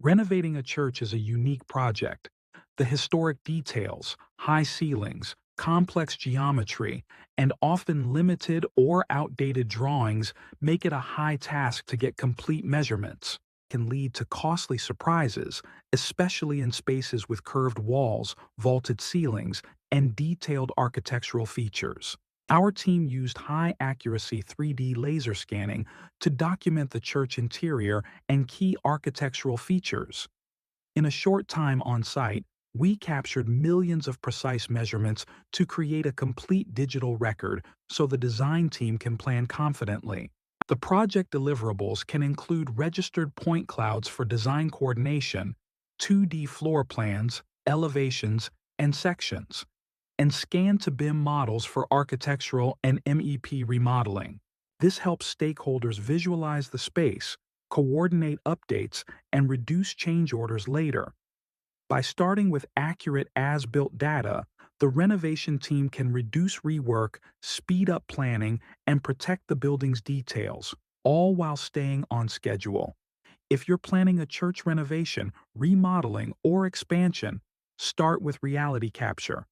Renovating a church is a unique project. The historic details, high ceilings, complex geometry, and often limited or outdated drawings make it a high task to get complete measurements. Can lead to costly surprises, especially in spaces with curved walls, vaulted ceilings, and detailed architectural features. Our team used high-accuracy 3D laser scanning to document the church interior and key architectural features. In a short time on site, we captured millions of precise measurements to create a complete digital record so the design team can plan confidently. The project deliverables can include registered point clouds for design coordination, 2D floor plans, elevations, and sections, and scan-to-BIM models for architectural and MEP remodeling. This helps stakeholders visualize the space, coordinate updates, and reduce change orders later. By starting with accurate as-built data, the renovation team can reduce rework, speed up planning, and protect the building's details, all while staying on schedule. If you're planning a church renovation, remodeling, or expansion, start with reality capture.